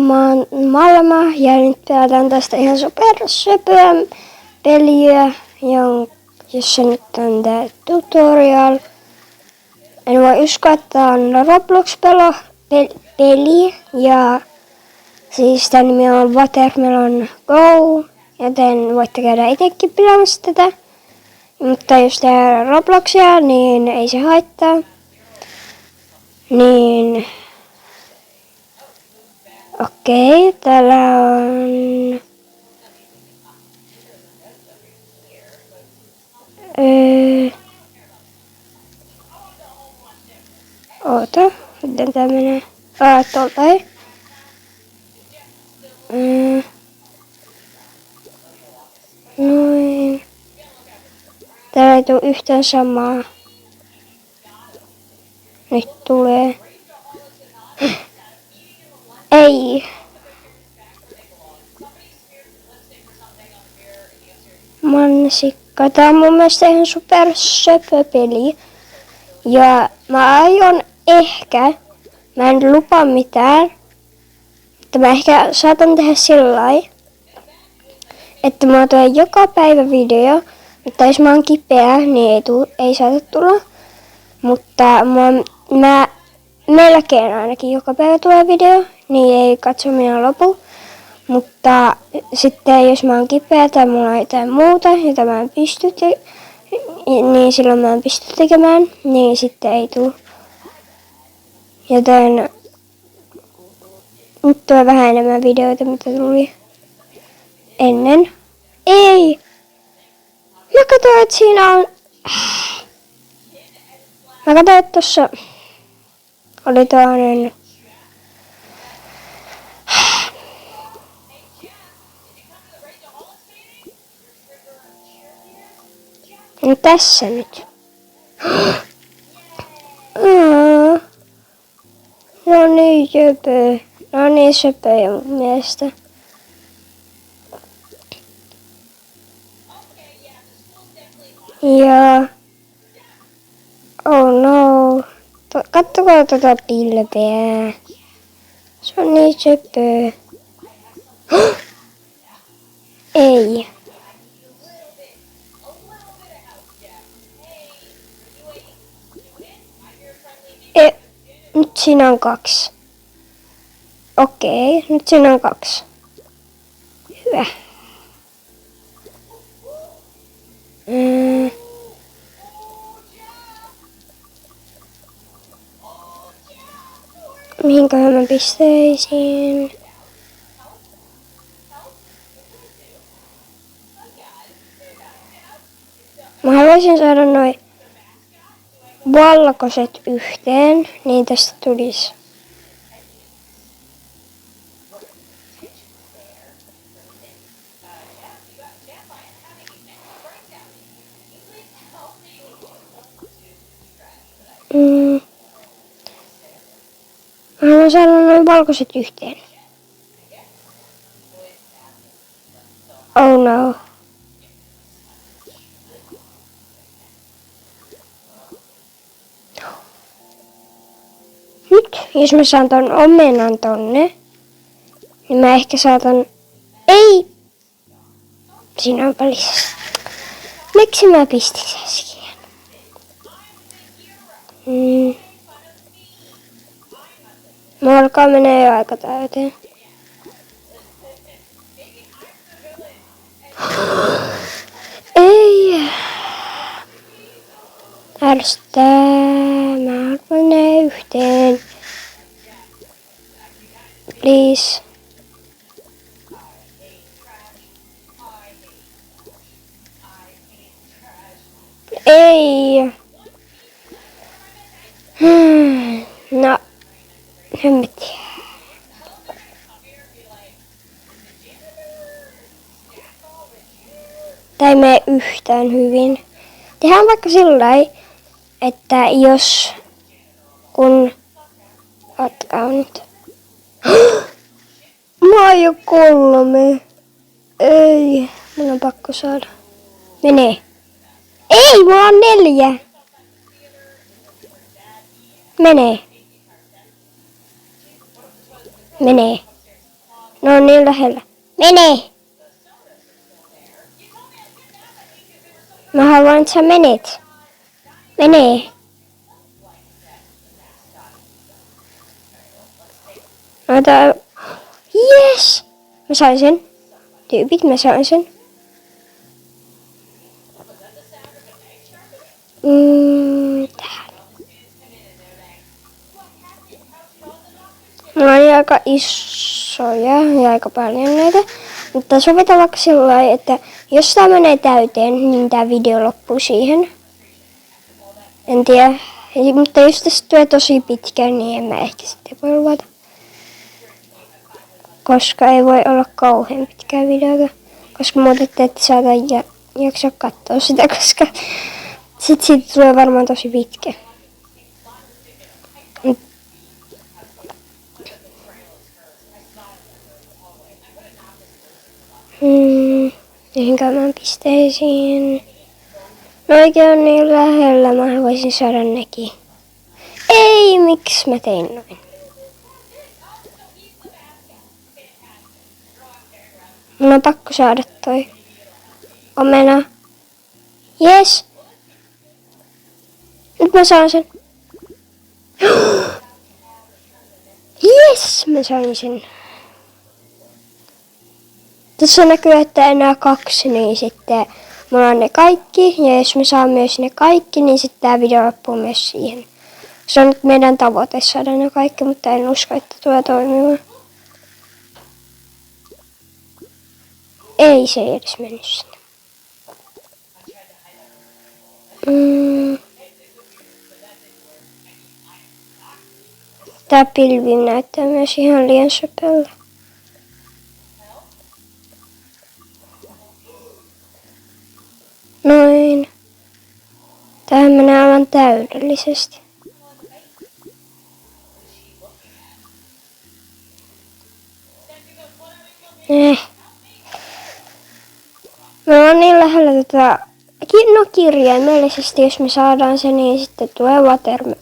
mä oon Malma ja nyt pelataan tästä ihan supersöpöä peliä, jossa nyt on tää tutorial. En voi uskoa, että on Roblox-peli ja siis tän nimi on Watermelon Go, joten voitte käydä itsekin pelaamassa tätä. Mutta jos tää Robloxia, niin ei se haittaa. Niin okei, täällä on oota, miten tää menee? Tuolta ei. Noin. Täällä ei tuu yhtään samaa. Nyt tulee. Ei. Mansikka. Tää on mun mielestä ihan super söpö peli. Ja mä aion ehkä, mä en lupaa mitään, että mä ehkä saatan tehdä sillai, että mä tulen joka päivä video, mutta jos mä oon kipeä, niin ei saata tulla. Mutta mä melkein ainakin joka päivä tulee video, niin ei katsominen lopu. Mutta sitten jos mä oon kipeä tai mulla on jotain muuta, jota mä en pysty niin silloin mä en pysty tekemään, niin sitten ei tule. Joten nyt tulee vähän enemmän videoita, mitä tuli ennen. Ei! Mä katsoin, että siinä on... Mä katsoin, että tossa oli toinen... No tässä nyt. No niin söpö. No niin söpö mun mielestä. Ja... Oh no. Kattokaa tota pilveä. Se on niin söpö. Ei. Nyt siinä on 2. Okei, nyt siinä on 2. Hyvä. Mihinköhän mä pisteisin? Mä haluaisin saada noin valkoiset yhteen, niin tästä tulisi. Mä haluan saada noin valkoiset yhteen. Oh no. Nyt, jos mä saan ton omenan tonne, niin mä ehkä saatan... Ei! Siinä on välissä. Miksi mä pistin äsken? Mä alkaa menee jo aika täyteen. Ei! Ärsyttää. Mä haluan ne yhteen. Please. Ei. No. En tiedä. Tää ei mene yhtään hyvin. Tehdään vaikka sillai, että jos kun katkaa nyt. Mä oon jo 3. Ei, mun on pakko saada. Menee. Ei, mulla on 4. Menee. Menee. Ne on niin lähellä. Mene! Mä haluan, että sä menet. Mene. Yes! Mä sain sen. Tyypit, mä sain sen. Tähän. Mulla on aika isoja ja aika paljon näitä. Mutta sovitaan vaikka sillä lailla, että jos tää menee täyteen, niin tää video loppuu siihen. En tiedä. Mutta jos tästä tulee tosi pitkä, niin en mä ehkä sitten voi luvata. Koska ei voi olla kauhean pitkää videota. Koska muuten te ette saada jaksaa katsoa sitä, koska sit siitä tulee varmaan tosi pitkä. Mihinkään pisteisiin. No oikein on niin lähellä, mä voisin saada nekin. Ei, miksi mä tein noin? Mun on pakko saada toi omena. Yes. Nyt mä saan sen. Yes, mä sain sen. Tässä näkyy, että enää 2, niin sitten mulla on ne kaikki. Ja jos mä saan myös ne kaikki, niin sitten tää video loppuu myös siihen. Se on nyt meidän tavoite saada ne kaikki, mutta en usko, että tulee toimimaan. Ei se ei edes mennyt sinne. Tää pilvi näyttää myös ihan liian söpöltä. Noin. Tähän menee aivan täydellisesti. Me ollaan niin lähellä tätä. No kirjaimellisesti, jos me saadaan se, niin sitten tulee watermelon.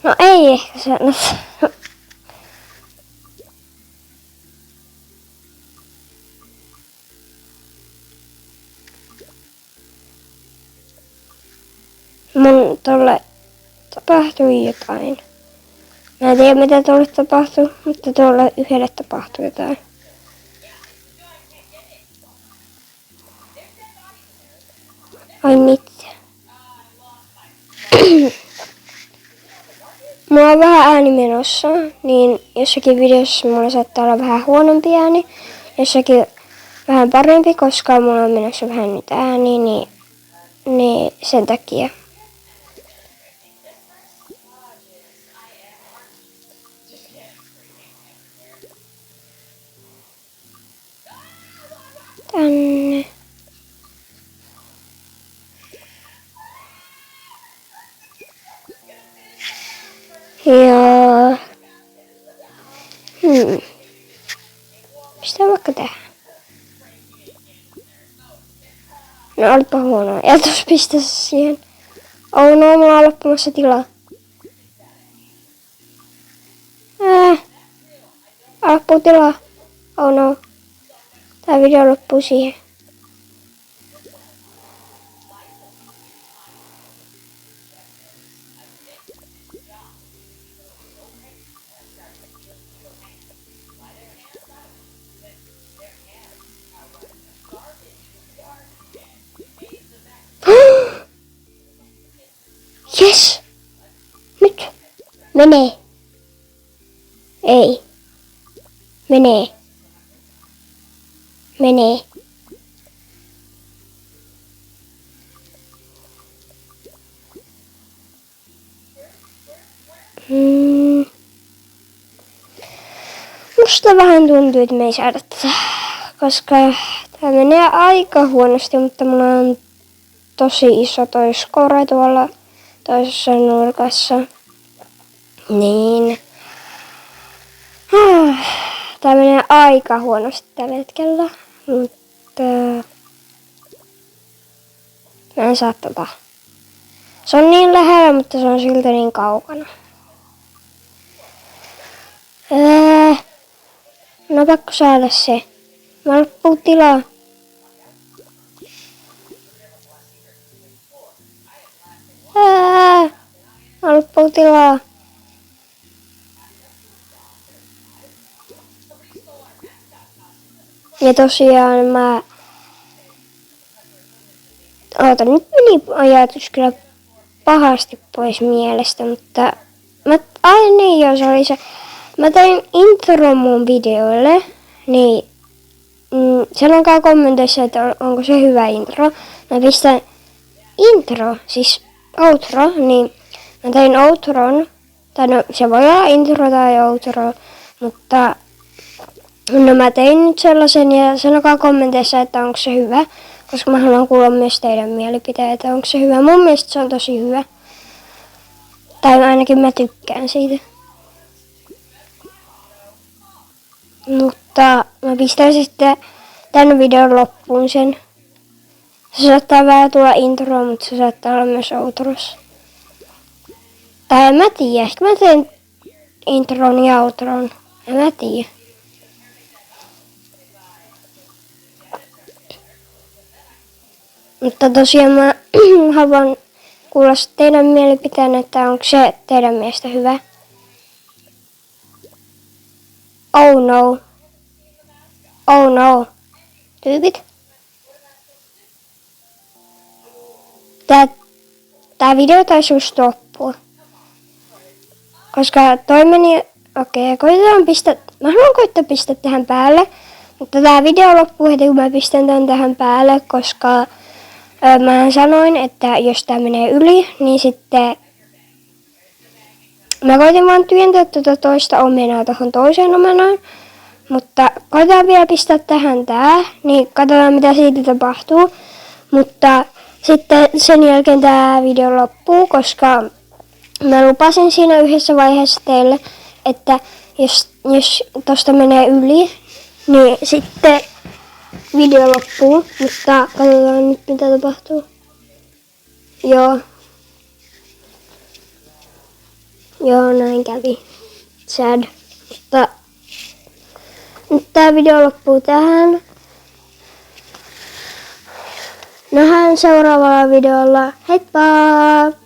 No ei ehkä sanota. Mun tolle tapahtui jotain. Mä en tiedä mitä tolle tapahtui, mutta tolle yhdelle tapahtui jotain. Ai mitä? Mulla on vähän ääni menossa, niin jossakin videossa mulla saattaa olla vähän huonompi ääni. Jossakin vähän parempi, koska mulla on menossa vähän nyt ääni, niin sen takia. Tänne. Ja pistää vaikka tähän. No olipa huonoa. Ja tuossa pistää siihen. Oh no, mulla on loppumassa tilaa. Loppuu tilaa. Oh no. Tää video loppuu siihen. Yes! Nyt! Menee! Ei! Menee! Menee! Musta vähän tuntuu, että me ei saada tätä, koska tää menee aika huonosti, mutta mulla on tosi iso toi score tuolla toisessa nurkassa. Niin. Tää menee aika huonosti tällä hetkellä, mutta mä en saa tota. Se on niin lähellä, mutta se on silti niin kaukana. No pakko saada se. Mä loppuu tilaa. Mä loppuu tilaa. Ja tosiaan mä... nyt meni ajatus kyllä pahasti pois mielestä, mutta... se oli se. Mä tein intro mun videoille, niin... sanokaa kommenteissa, että onko se hyvä intro. Mä pistän intro, siis outro, niin mä tein outron. Tai no, se voi olla intro tai outro, mutta... No mä tein nyt sellaisen ja sanokaa kommenteissa, että onko se hyvä, koska mä haluan kuulla myös teidän mielipiteitä, onko se hyvä. Mun mielestä se on tosi hyvä. Tai ainakin mä tykkään siitä. Mutta mä pistän sitten tän videon loppuun sen. Se saattaa vähän tulla introa, mutta se saattaa olla myös outros. Tai en mä tiedä, ehkä mä teen intron ja outron. En mä tiedä. Mutta tosiaan mä haluan kuulla teidän mielipiteen, että onko se teidän mielestä hyvä. Oh no. Oh no. Tyypit. Tää video taisi just loppua. Koska toi meni... Okei, koitetaan pistää... Mä haluan koittaa pistää tähän päälle. Mutta tää video loppuu heti kun mä pistän tän tähän päälle, koska... Mä sanoin, että jos tää menee yli, niin sitten mä koitin vaan työntää tuota toista omenaa tohon toiseen omenaan. Mutta koitetaan vielä pistää tähän tää, niin katsotaan mitä siitä tapahtuu. Mutta sitten sen jälkeen tää video loppuu, koska mä lupasin siinä yhdessä vaiheessa teille, että jos tosta menee yli, niin sitten video loppuu, mutta katsotaan nyt mitä tapahtuu. Joo, näin kävi. Sad. Mutta nyt tää video loppuu tähän. Nähdään seuraavalla videolla. Heippa!